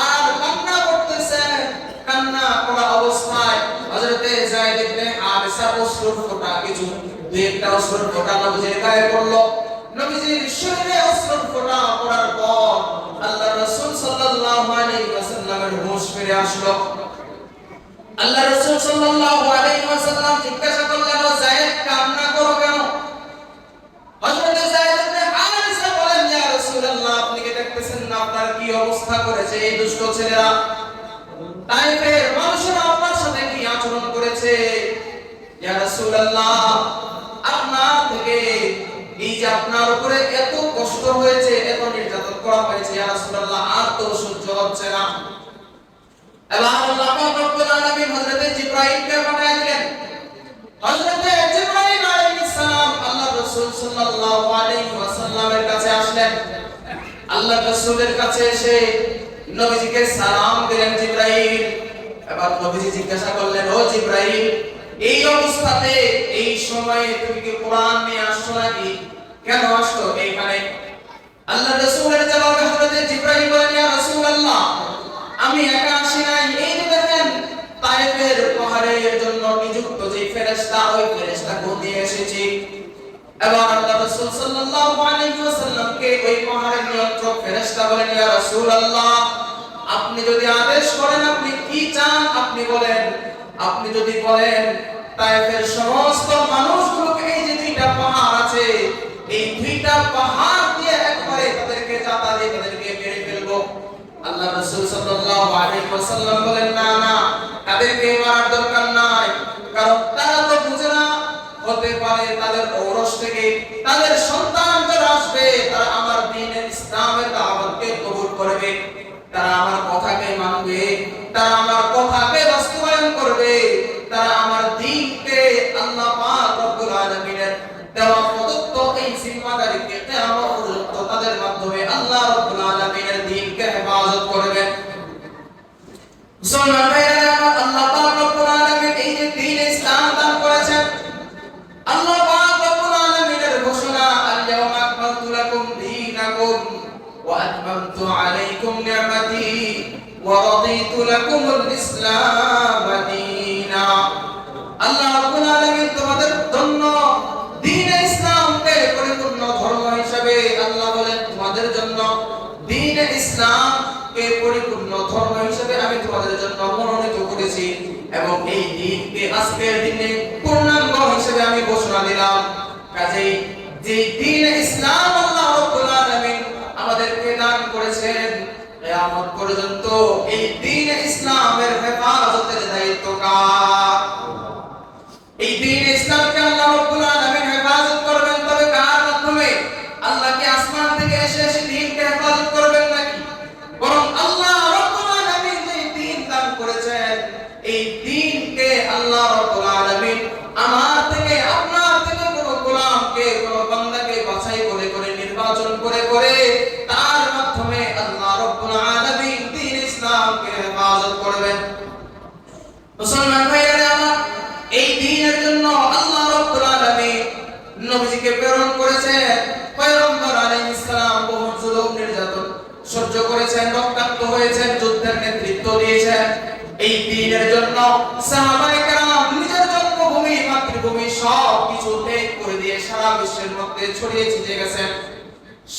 আর কান্না করতেছেন। কান্না করা অবস্থায় হযরত যায়েদ ইবনে হারিসা অশ্রুর ফোঁটা কিছু দুই একটা অশ্রুর ফোঁটা নবীজির গায়ে পড়লো। নবীজির শরীরে অশ্রুর ফোঁটা পড়ার পর আল্লাহ রাসূল সাল্লাল্লাহু আলাইহি ওয়াসাল্লামের হুঁশ ফিরে আসলো। আল্লাহ রাসূল সাল্লাল্লাহু আলাইহি ওয়াসাল্লাম জিজ্ঞাসা করলেন, ও যায়েদ, কান্না করো কেন? হযরত যায়েদ ইবনে হারিসা বলেন, ইয়া রাসূলুল্লাহ, আপনি কি দেখতেছেন না আপনার কি অবস্থা করেছে এই দুষ্ট ছেলেরা? তায়েফের মানুষেরা আপনার সাথে কি আচরণ করেছে? ইয়া রাসূলুল্লাহ, আপনার থেকে এই যে আপনার উপরে এত কষ্ট হয়েছে, এত নির্যাতন করা হয়েছে, ইয়া রাসূলুল্লাহ, আর তো সহ্য হচ্ছে না। এবার আল্লাহ পাক রব্বুল আলামিন হযরত জিবরাইলকে পাঠিয়ে দিলেন। হযরত জিবরাইল আলাইহিস সালাম আল্লাহ রাসূল সাল্লাল্লাহু আলাইহি ওয়াসাল্লামের কাছে আসলেন। আল্লাহ রাসূলের কাছে এসে নবীজিকে সালাম দিলেন জিবরাইল। এবার নবীজি জিজ্ঞাসা করলেন, ও জিবরাইল, এই অবস্থাতে এই সময়ে তুমি কি কোরআন নিয়ে আসছো নাকি? কেন আসছো এইখানে? আল্লাহ রাসূলের জবাবে হযরত জিবরাইল বলেন, ইয়া রাসূলুল্লাহ, আমি একা আসি নাই। এই যে দেখেন তায়েফের পাহাড়ের জন্য নিযুক্ত যে ফেরেশতা, ওই ফেরেশতাকে নিয়ে এসেছি। এবার আল্লাহ রাসূল সাল্লাল্লাহু আলাইহি ওয়াসাল্লামকে ওই পাহাড়ের নিয়ন্ত্রক ফেরেশতা বলেন, ইয়া রাসূলুল্লাহ, আপনি যদি আদেশ করেন, আপনি কি চান আপনি বলেন। আপনি যদি বলেন তায়েফের সমস্ত মানুষগুলোকে, এই যে দুইটা পাহাড় আছে, এই দুইটা পাহাড় দিয়ে একবারে তাদেরকে চাপা দিয়ে তাদেরকে মেরে ফেলবো। আল্লাহ রাসূল সাল্লাল্লাহু আলাইহি ওয়াসাল্লাম বলেন, না না, তাদেরকে মারার দরকার নাই, কারণ তারা তো বুঝে না, হতে পারে তাদের ঔরস থেকে তাদের সন্তান যারা আসবে তারা আমার দ্বীনের ইসলামের দাওয়াতকে কবুল করবে, তারা আমার কথাকে মানবে, তারা আমার কথাকে বাস্তবায়ন করবে, তারা আমার দ্বীনকে আল্লাহ পাক রব্বুল আলামিনের দেওয়া প্রদত্ত এই জিম্মাদারিকে কিয়ামত পর্যন্ত তাদের মাধ্যমে আল্লাহ রব্বুল আলামিনের দ্বীনকে হেফাজত করবেন। মুসলমান ভাইরা, আল্লাহ পাক রব্বুল আলামিন এই যে দ্বীন ইসলাম দান করেছেন, আল্লাহ পাক রব্বুল আলামিনের ঘোষণা, আল-ইয়াওমা আকমালতু লাকুম দীনাকুম ওয়া আতমামতু আলাইকুম নি'মাতি ওয়া রাদিতু লাকুমুল ইসলাম দীনা। আল্লাহ রাব্বুল আলামিন তোমাদের জন্য দ্বীন ইসলামকে পরিপূর্ণ ধর্ম হিসেবে, আল্লাহ বলেন তোমাদের জন্য দ্বীন ইসলামকে পরিপূর্ণ ধর্ম হিসেবে আমি তোমাদের জন্য মনোনীত করেছি, এবং এই দ্বীনকে আজকের দিনে পূর্ণাঙ্গ হিসেবে আমি ঘোষণা দিলাম। কাজেই যে দ্বীন ইসলাম আল্লাহ রাব্বুল আলামিন আমাদেরকে দান করেছেন, কিয়ামত পর্যন্ত এই দ্বীন ইসলামের হেফাজতের দায়িত্ব কার? এই দ্বীন ইসলামকে আল্লাহ রাব্বুল আলামিন হেফাজত করবেন, তবে কার মাধ্যমে? আল্লাহ কি আসমান থেকে এসে এসে দ্বীনকে হেফাজত করবেন নাকি? বরং আল্লাহ রাব্বুল আলামিন যে দ্বীন দান করেছেন, এই দ্বীনকে আল্লাহ রাব্বুল আলামিন আমার থেকে, আপনার থেকে কোন গোলামকে, কোন বান্দাকে বাছাই করে করে, নির্বাচন করে করে, তার মাধ্যমে আল্লাহ রাব্বুল আলামিন দ্বীন ইসলামকে হেফাজত করবেন। মুসলমান ভাইরা আমার, এই দ্বীনের জন্য আল্লাহ রাব্বুল আলামিন নবীজিকে প্রেরণ করেছেন। পয়গম্বর আলাইহিস সালাম বহু জুলুম নির্যাতন সহ্য করেছেন, রক্তাক্ত হয়েছেন, যুদ্ধের নেতৃত্ব দিয়েছেন। এই দ্বীনের জন্য সাহাবায়ে কেরাম নিজের জন্মভূমি, মাতৃভূমি সব কিছু ত্যাগ করে দিয়ে সারা বিশ্বের মধ্যে ছড়িয়ে ছিটিয়ে গেছেন।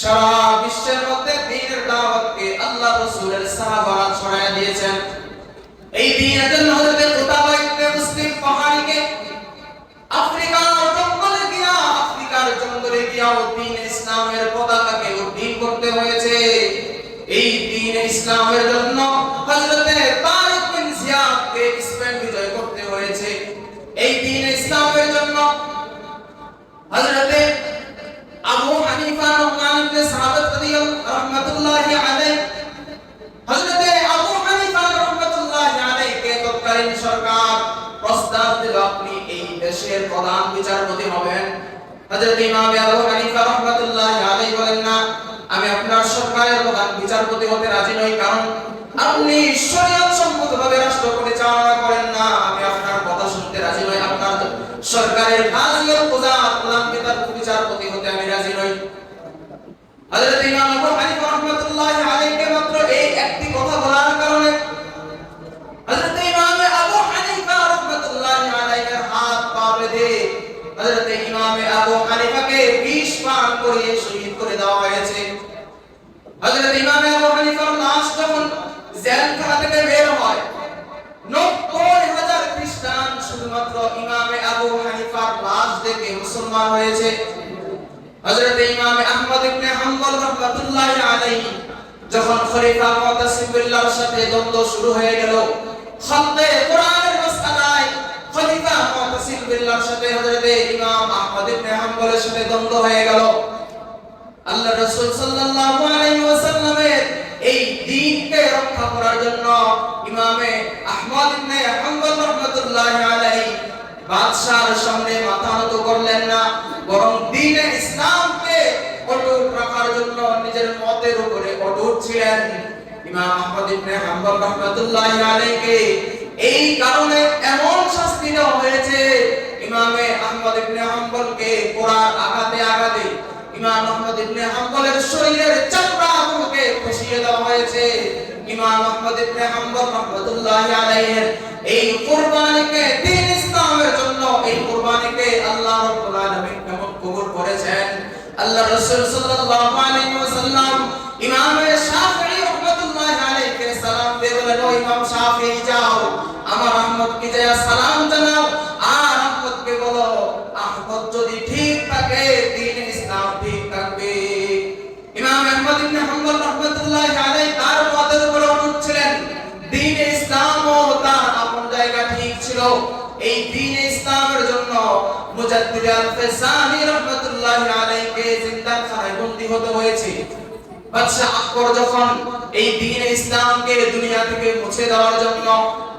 সারা বিশ্বের মধ্যে দ্বীনের দাওয়াতকে আল্লাহ রাসূলের সাহাবারা ছড়ায় দিয়েছেন। এই দ্বীনের জন্য হযরত কুতাবা ইবনে মুসলিম পাহাড়িকে আফ্রিকার ইসলামের জন্য হযরতে তারিক বিন জিয়াদকে স্পেন বিজয় করতে হয়েছে। এই দ্বীন ইসলামের জন্য হযরতে আবু হানিফা নুমান ইবনে সাহাবাত রাহমাতুল্লাহি আলাইহি হযরতে আবু হানিফা রাহমাতুল্লাহি আলাইহিকে তৎকালীন সরকার প্রস্তাব দিল, আপনি এই দেশের প্রধান বিচারপতি হবেন। হযরত ইমাম আবু হানিফা রাহমাতুল্লাহি আলাইহি বলেন, না, আমি আপনার সরকারের প্রধান বিচারপতি হতে রাজি নই, কারণ আপনি শরীয়ত সম্মতভাবে রাষ্ট্র পরিচালনা করেন না। আমি আপনার কথা শুনতে রাজি নই, আপনার সরকারের কাজী ও কুযাত প্রধান বিচারপতি হতে আমি রাজি নই। হযরত ইমাম আবু হানিফা রাহমাতুল্লাহি আলাইহি মাত্র এই একটি কথা বলার কারণে হযরত ইমাম আবু হানিফা রাহমাতুল্লাহি আলাইহির হাত পা বেঁধে হযরত ইমাম আবু হানিফাকে বিষ পান করিয়ে শহীদ করে দেওয়া হয়েছে। হযরত ইমাম আবু হানিফার লাশ যখন জেলখানা থেকে বের হয়, ৯০,০০০ খ্রিস্টান শুধুমাত্র ইমাম আবু হানিফার লাশ দেখে মুসলমান হয়েছে। হযরত ইমাম আহমদ ইবনে হাম্বল রাহমাতুল্লাহি আলাইহি যখন খলিফা মুতাসিম বিল্লাহর সাথে দ্বন্দ্ব শুরু হয়ে গেল, খালকে কোরআনের মাসআলায় খলিফা মুতাসিম বিল্লাহর সাথে হযরত ইমাম আহমদ ইবনে হাম্বলের সাথে দ্বন্দ্ব হয়ে গেল। আল্লাহর রাসূল সাল্লাল্লাহু আলাইহি ওয়াসাল্লামের এই দ্বীনকে রক্ষা করার জন্য ইমাম আহমদ ইবনে হাম্বল রাহমাতুল্লাহি আলাইহি বাদশার সামনে মাথা নত করলেন না, বরং দ্বীনে ইসলামকে অটুট রাখার জন্য নিজের মতের উপরে অটুট ছিলেন। ইমাম আহমদ ইবনে হাম্বল রাহমাতুল্লাহি আলাইহিকে এই কারণে এমন শাস্তি দেওয়া হয়েছে, ইমাম আহমদ ইবনে হাম্বলকে কোরআন আঘাতে আঘাতে ইমাম আহমদ ইবনে হাম্বলের শরীরের চামড়াগুলোকে খসিয়ে দেওয়া হয়েছে। ইমাম আহমদ ইবনে হাম্বল রাহমাতুল্লাহি আলাইহির এই কুরবানিকে দ্বীন ইসলামের জন্য, এই কুরবানিকে আল্লাহ রাব্বুল আলামিন কেমন কবুল করেছেন। আল্লাহ রাসূল সাল্লাল্লাহু আলাইহি ওয়াসাল্লাম ইমাম শাফিঈ রাহমাতুল্লাহি আলাইহিকে সালাম দিয়ে বলেন, ও ইমাম শাফিঈ, যাও আমার আহমদকে যা সালাম জানাও, আর আহমদকে বলো, আহমদ যদি ঠিক থাকে দ্বীন ইসলাম ঠিক থাকবে। ইমাম আহমদ ইবনে হাম্বল রাহমাতুল্লাহি আলাইহি তার মতের উপর অটুট ছিলেন। দ্বীন ইসলামও তার আপন জায়গা ঠিক ছিল। এই দ্বীন ইসলামের জন্য মুজাদ্দিদ আল-ফিসানি রাহমাতুল্লাহি আলাইহিকে জিন্দাখানায় বন্দী হতে হয়েছে। বাদশা আকবর যখন এই দ্বীন ইসলামকে দুনিয়া থেকে মুছে দেওয়ার জন্য,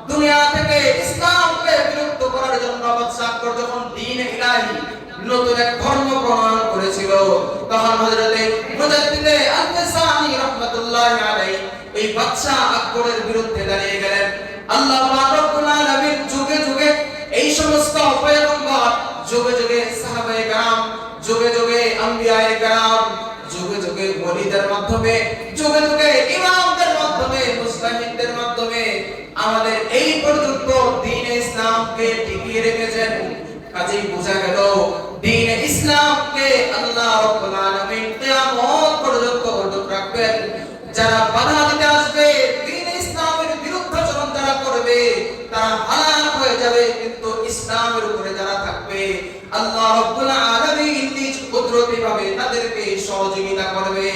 দুনিয়া থেকে ইসলামকে বিলুপ্ত করার জন্য বাদশা আকবর যখন দ্বীন ইলাহি নতুন এক ধর্ম প্রণয়ন করেছিল, তখন হযরতে মুজাদ্দিদ আল-ফিসানি রাহমাতুল্লাহি আলাইহি এই বাদশা আকবরের বিরুদ্ধে দাঁড়িয়ে গেলেন। আল্লাহ পাক রব্বুল আলামিন যুগে যুগে এই সমস্ত পয়গম্বর, যুগে যুগে সাহাবায়ে কেরাম, যুগে যুগে আম্বিয়ায়ে কেরাম, যুগে যুগে ওলিদের মাধ্যমে, যুগে যুগে ইমামদের মাধ্যমে, মুজতাহিদদের মাধ্যমে আমাদের এই পর্যন্ত দ্বীন ইসলামকে টিকিয়ে রেখেছেন। কাজেই বোঝা গেল দ্বীন ইসলামকে আল্লাহ রাব্বুল আলামিন কিয়ামত পর্যন্ত অটুট রাখবেন। যারা বাধা দিতে আসবে, দ্বীন ইসলামের বিরুদ্ধাচরণ যারা করবে, তারা হালাক হয়ে যাবে, কিন্তু ইসলামের উপরে যারা থাকবে, আল্লাহ রাব্বুল আলামিন নিজ কুদরতিভাবে তাদেরকে সহযোগিতা করবে।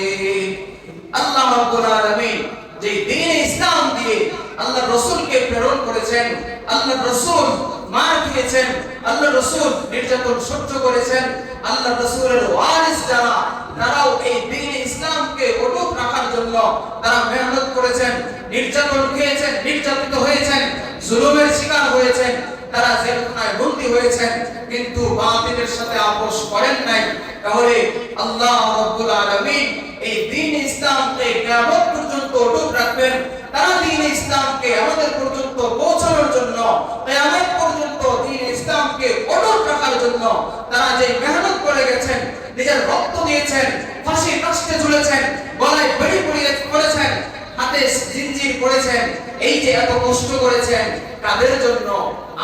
আল্লাহ রাব্বুল আলামিন যে দ্বীন ইসলাম দিয়ে আল্লাহ রাসূলকে প্রেরণ করেছেন, আল্লাহ রাসূল মার খেয়েছেন, আল্লাহ রাসূল নির্যাতন সহ্য করেছেন, আল্লাহ রাসূলের ওয়ারিস যারা, তারাও এই দ্বীন ইসলামকে অটুট রাখার জন্য তারা মেহনত করেছেন, নির্যাতন খেয়েছেন, নির্যাতিত হয়েছেন, জুলুমের শিকার হয়েছেন, তারা জেলখানায় বন্দী হয়েছেন, কিন্তু বাতিলের সাথে আপোষ করেন নাই। তাহলে আল্লাহ রাব্বুল আলামিন এই দ্বীন ইসলামকে কিয়ামত পর্যন্ত অটুট রাখবেন। তারা দ্বীন ইসলামকে আমাদের পর্যন্ত পৌঁছানোর জন্য, কিয়ামত পর্যন্ত দ্বীন ইসলামকে অটুট রাখার জন্য তারা যে মেহনত করে গেছেন, নিজের রক্ত দিয়েছেন, ফাঁসি কাস্টে ঝুলেছেন, গলায় বেড়ি পড়েছেন, হাতে জিঞ্জির পড়েছেন, এই যে এত কষ্ট করেছেন, কাদের জন্য?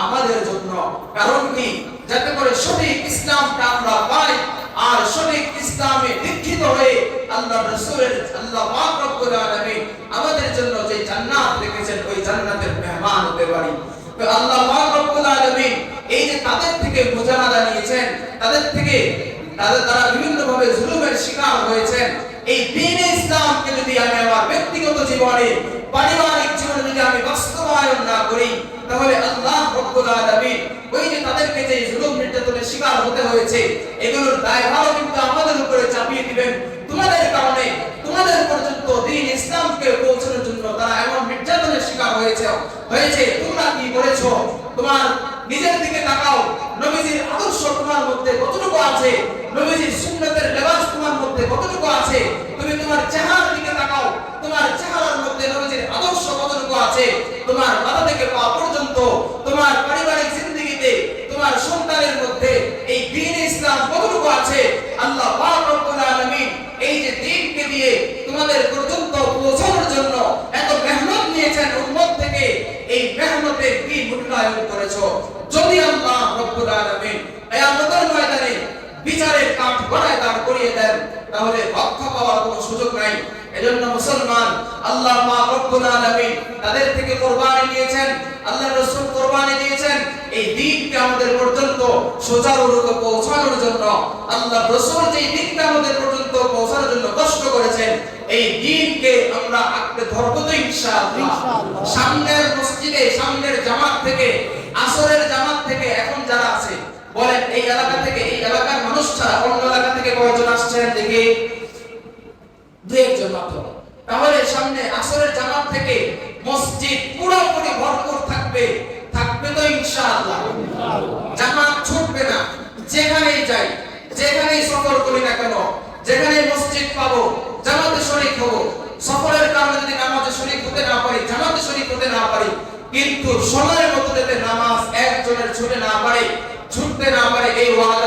আমাদের জন্য। কারণ কি? যাতে করে সঠিক ইসলামটা আমরা পাই, আর সঠিক ইসলামে দীক্ষিত হয়ে আল্লাহ রাসূলের, আল্লাহ পাক রব্বুল আলামিন আমাদের জন্য যে জান্নাত রেখেছেন, ওই জান্নাতের মেহমান হতে পারি। তো আল্লাহ পাক রব্বুল আলামিন এই যে তাদের থেকে মুজাহাদা নিয়েছেন, তাদের থেকে তারা বিভিন্ন ভাবে জুলুমের শিকার হয়েছেন, এই দ্বীন ইসলামকে যদি আমি আমার ব্যক্তিগত জীবনে পারিবারিক জীবনে যদি আমি বাস্তবায়ন না করি, তাহলে আল্লাহ রাব্বুল আলামিন ওই যে তাদেরকে যে জুলুম নির্যাতনের শিকার হতে হয়েছে, এগুলোর দায়ভার কিন্তু আমাদের উপরে চাপিয়ে দিবেন। তোমাদের কারণে তোমাদের পর্যন্ত দ্বীন ইসলামকে পৌঁছানোর জন্য তারা এমন নির্যাতনের শিকার হয়েছে। তোমরা কি করেছো? তোমার নিজের দিকে তাকাও, নবীজির আদর্শ তোমার মধ্যে কতটুকু আছে? নবীজির সুন্নতের লেবাস তোমার মধ্যে কতটুকু আছে? তুমি তোমার চেহারার দিকে তাকাও, তোমার চেহারার মধ্যে নবীজির আদর্শ কতটুকু আছে? তোমার মাথা থেকে পা পর্যন্ত তোমার পারিবারিক জিন্দেগিতে তোমার সন্তানের মধ্যে এই দ্বীন ইসলাম কতটুকু আছে? আল্লাহ পাক রব্বুল আলামিন এই যে দ্বীনকে দিয়ে তোমাদের পর্যন্ত পৌঁছানোর জন্য এত মেহনত নিয়েছেন উম্মত থেকে, এই মেহনতের কি মূল্যায়ন করেছো? যদি আল্লাহ রব্বুল আলামিন কিয়ামতের ময়দানে বিচারের কাঠ গড়ায় দাঁড় করিয়ে দেন, তাহলে রক্ষা পাওয়ার কোনো সুযোগ নাই। এজন্য মুসলমান, আল্লাহ পাক রব্বুল আলামিন তাদের থেকে কুরবানি দিয়েছেন, আল্লাহর রাসূল কুরবানি দিয়েছেন এই দ্বীনকে আমাদের পর্যন্ত সুচারুরূপে পৌঁছানোর জন্য। আল্লাহর রাসূল যে দ্বীনকে আমাদের পর্যন্ত পৌঁছানোর জন্য কষ্ট করেছেন, এই দ্বীনকে আমরা আঁকড়ে ধরব তো ইনশাআল্লাহ। সামনের মসজিদে, সামনের জামাত থেকে, আসরের জামাত থেকে এখন যারা আছে বলেন এই এলাকা থেকে, এই এলাকার মানুষ ছাড়া অন্য এলাকা থেকে কয়জন আসছেন দেখি? দুই একজন মাত্র। তাহলে সামনে আসরের জামাত থেকে মসজিদ পুরোপুরি ভরপুর থাকবে, থাকবে তো ইনশাআল্লাহ। জামাত ছুটবে না। যেখানেই যাই, যেখানেই সফর করি না কেন, যেখানে মসজিদ পাবো জামাতে শরীক হব। সফরের কারণে যদি নামাজে শরীক হতে না পারি, জামাতে শরীক হতে না পারি, কিন্তু সময়ের মতো যাতে নামাজ একজনের ছুটে না পারে, ছুটতে না পারে, এই ওয়াদা